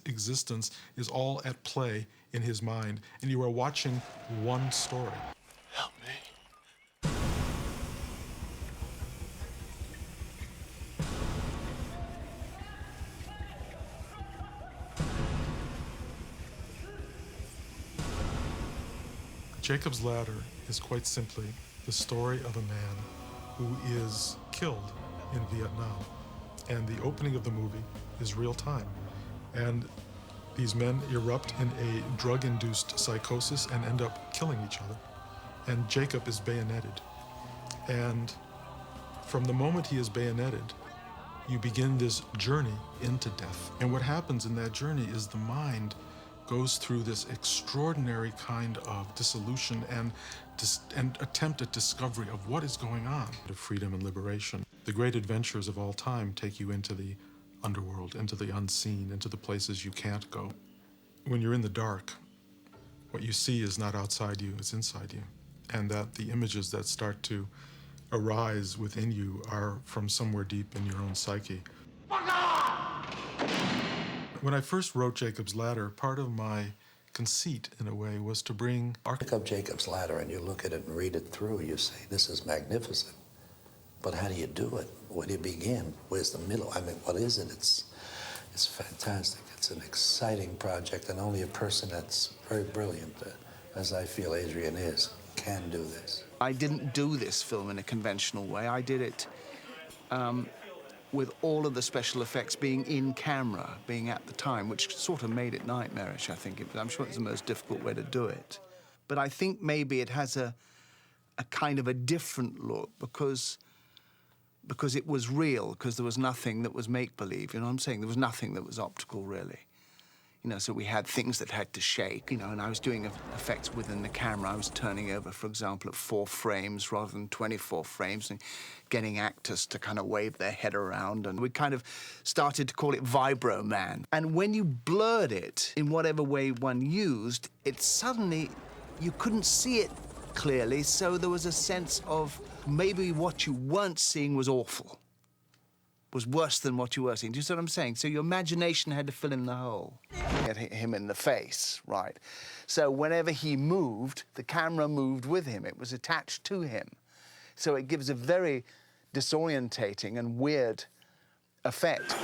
existence is all at play in his mind, and you are watching one story. Help me. Jacob's Ladder is quite simply the story of a man who is killed in Vietnam. And the opening of the movie is real time. And these men erupt in a drug-induced psychosis and end up killing each other. And Jacob is bayoneted. And from the moment he is bayoneted, you begin this journey into death. And what happens in that journey is the mind goes through this extraordinary kind of dissolution and attempt at discovery of what is going on. Of freedom and liberation. The great adventures of all time take you into the underworld, into the unseen, into the places you can't go. When you're in the dark, what you see is not outside you, it's inside you. And that the images that start to arise within you are from somewhere deep in your own psyche. When I first wrote Jacob's Ladder, part of my conceit, in a way, was to bring... Pick up Jacob's Ladder and you look at it and read it through, you say, this is magnificent. But how do you do it? Where do you begin? Where's the middle? I mean, what is it? It's fantastic. It's an exciting project, and only a person that's very brilliant, as I feel Adrian is, can do this. I didn't do this film in a conventional way. I did it with all of the special effects being in camera, being at the time, which sort of made it nightmarish, I think. I'm sure it's the most difficult way to do it. But I think maybe it has a kind of a different look because it was real, because there was nothing that was make-believe, you know what I'm saying? There was nothing that was optical, really. You know, so we had things that had to shake, you know, and I was doing effects within the camera. I was turning over, for example, at 4 frames rather than 24 frames and getting actors to kind of wave their head around. And we kind of started to call it Vibro Man. And when you blurred it in whatever way one used, it suddenly, you couldn't see it clearly, so there was a sense of maybe what you weren't seeing was awful, was worse than what you were seeing. Do you see what I'm saying? So your imagination had to fill in the hole. Get him in the face, right? So whenever he moved, the camera moved with him. It was attached to him. So it gives a very disorientating and weird effect.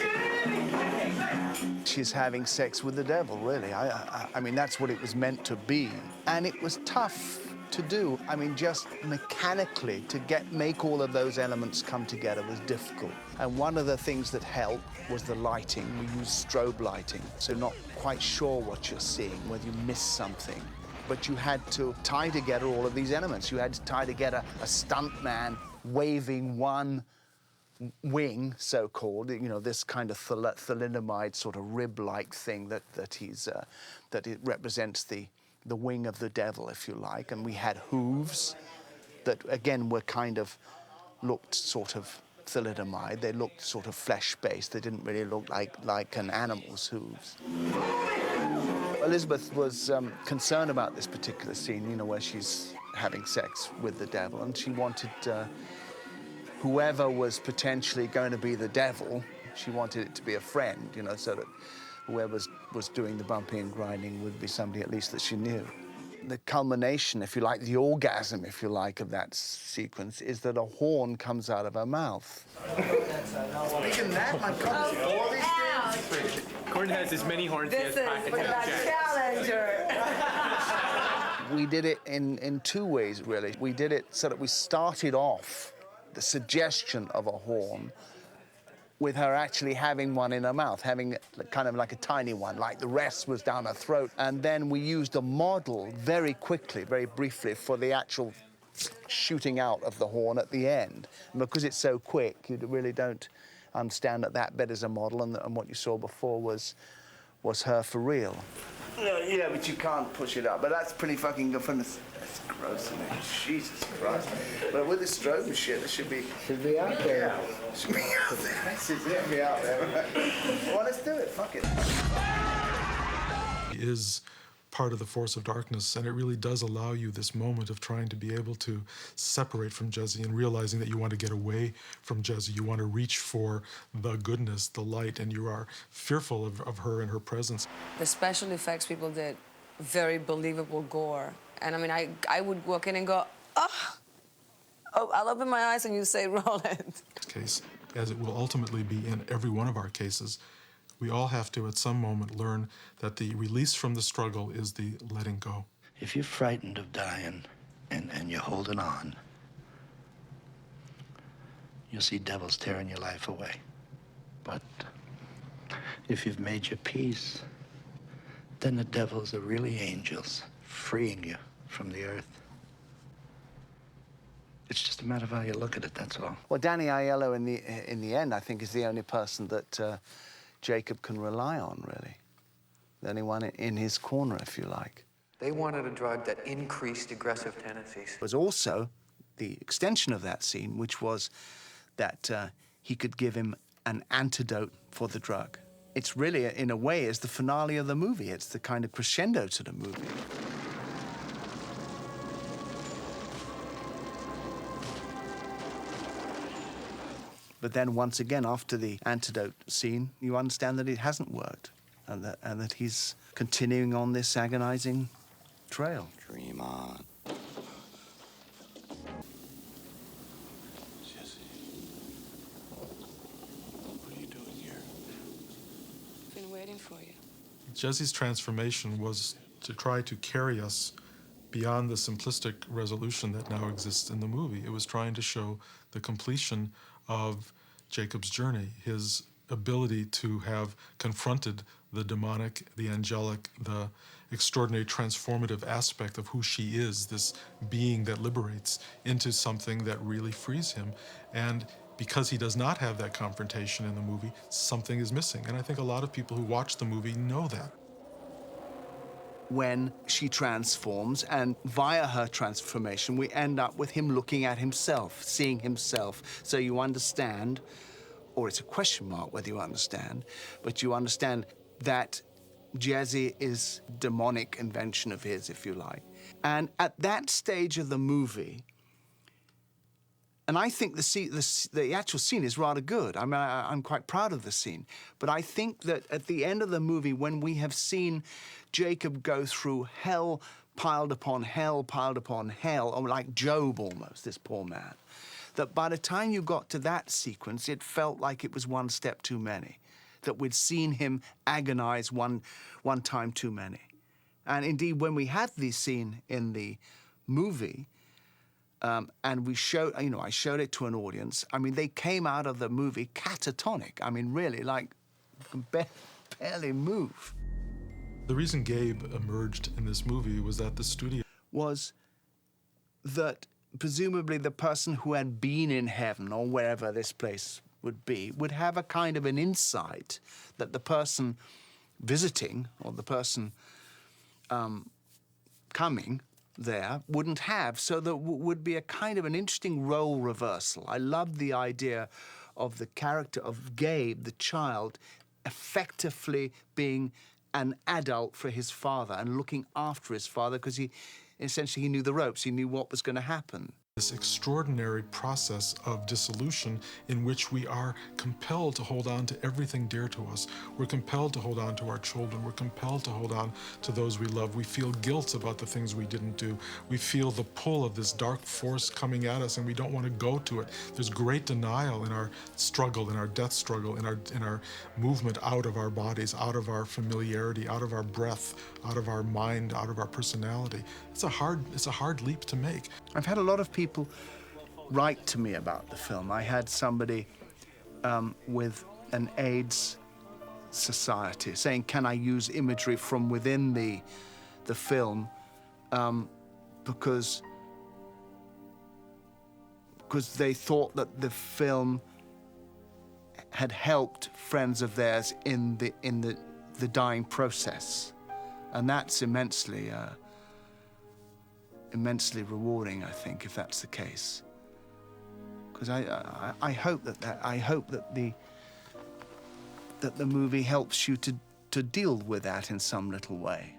She's having sex with the devil, really. I mean, that's what it was meant to be. And it was tough to do. I mean, just mechanically to make all of those elements come together was difficult. And one of the things that helped was the lighting. We used strobe lighting, so not quite sure what you're seeing, whether you missed something. But you had to tie together all of these elements. You had to tie together a stuntman waving one wing, so-called, you know, this kind of thalidomide sort of rib-like thing that it represents the wing of the devil, if you like, and we had hooves that, again, were kind of looked sort of thalidomide. They looked sort of flesh-based. They didn't really look like an animal's hooves. Elizabeth was concerned about this particular scene, you know, where she's having sex with the devil, and she wanted whoever was potentially going to be the devil, she wanted it to be a friend, you know, so that whoever was doing the bumping and grinding would be somebody at least that she knew. The culmination, if you like, the orgasm, if you like, of that sequence is that a horn comes out of her mouth. Speaking of that, my God, all these things. Gordon has as many horns as packets of Challenger. We did it in 2 ways, really. We did it so that we started off the suggestion of a horn with her actually having one in her mouth, having kind of like a tiny one, like the rest was down her throat. And then we used a model very quickly, very briefly, for the actual shooting out of the horn at the end. And because it's so quick, you really don't understand that bit is a model, and what you saw before was her for real. Yeah, but you can't push it up. But that's pretty fucking good fun. That's gross, isn't it? Jesus Christ. But with the strobe and shit, it should be out there. Yeah. Should be out there. Should be out there. Well, let's do it. Fuck it. Is part of the force of darkness, and it really does allow you this moment of trying to be able to separate from Jesse and realizing that you want to get away from Jesse. You want to reach for the goodness, the light, and you are fearful of her and her presence. The special effects people did, very believable gore. And I mean, I would walk in and go, oh, I'll open my eyes and you say, roll it. Case, as it will ultimately be in every one of our cases, we all have to, at some moment, learn that the release from the struggle is the letting go. If you're frightened of dying and you're holding on, you'll see devils tearing your life away. But if you've made your peace, then the devils are really angels, freeing you from the earth. It's just a matter of how you look at it, that's all. Well, Danny Aiello, in the end, I think, is the only person that Jacob can rely on, really. The only one in his corner, if you like. They wanted a drug that increased aggressive tendencies. It was also the extension of that scene, which was that he could give him an antidote for the drug. It's really, in a way, is the finale of the movie. It's the kind of crescendo to the movie. But then, once again, after the antidote scene, you understand that it hasn't worked and that he's continuing on this agonizing trail. Dream on. Jesse, what are you doing here? I've been waiting for you. Jesse's transformation was to try to carry us beyond the simplistic resolution that now exists in the movie. It was trying to show the completion of Jacob's journey, his ability to have confronted the demonic, the angelic, the extraordinary transformative aspect of who she is, this being that liberates, into something that really frees him. And because he does not have that confrontation in the movie, something is missing. And I think a lot of people who watch the movie know that. When she transforms, and via her transformation, we end up with him looking at himself, seeing himself. So you understand, or it's a question mark whether you understand, but you understand that Jesse is a demonic invention of his, if you like. And at that stage of the movie, and I think the actual scene is rather good. I mean, I'm quite proud of the scene. But I think that at the end of the movie, when we have seen Jacob go through hell piled upon hell, or like Job almost, this poor man, that by the time you got to that sequence, it felt like it was one step too many, that we'd seen him agonize one time too many. And indeed, when we had the scene in the movie, and we showed, I showed it to an audience. I mean, they came out of the movie catatonic. I mean, really, like, barely move. The reason Gabe emerged in this movie was that the studio was that presumably the person who had been in heaven or wherever this place would be would have a kind of an insight that the person visiting or the person coming there wouldn't have, so there would be a kind of an interesting role reversal. I love the idea of the character of Gabe, the child, effectively being an adult for his father and looking after his father, because he knew the ropes, he knew what was going to happen. This extraordinary process of dissolution in which we are compelled to hold on to everything dear to us. We're compelled to hold on to our children. We're compelled to hold on to those we love. We feel guilt about the things we didn't do. We feel the pull of this dark force coming at us, and we don't want to go to it. There's great denial in our struggle, in our death struggle, in our movement out of our bodies, out of our familiarity, out of our breath, out of our mind, out of our personality. It's a hard leap to make. I've had a lot of people write to me about the film. I had somebody with an AIDS society saying, can I use imagery from within the film because they thought that the film had helped friends of theirs in the dying process. And that's immensely rewarding, I think, if that's the case. Because I hope that the movie helps you to deal with that in some little way.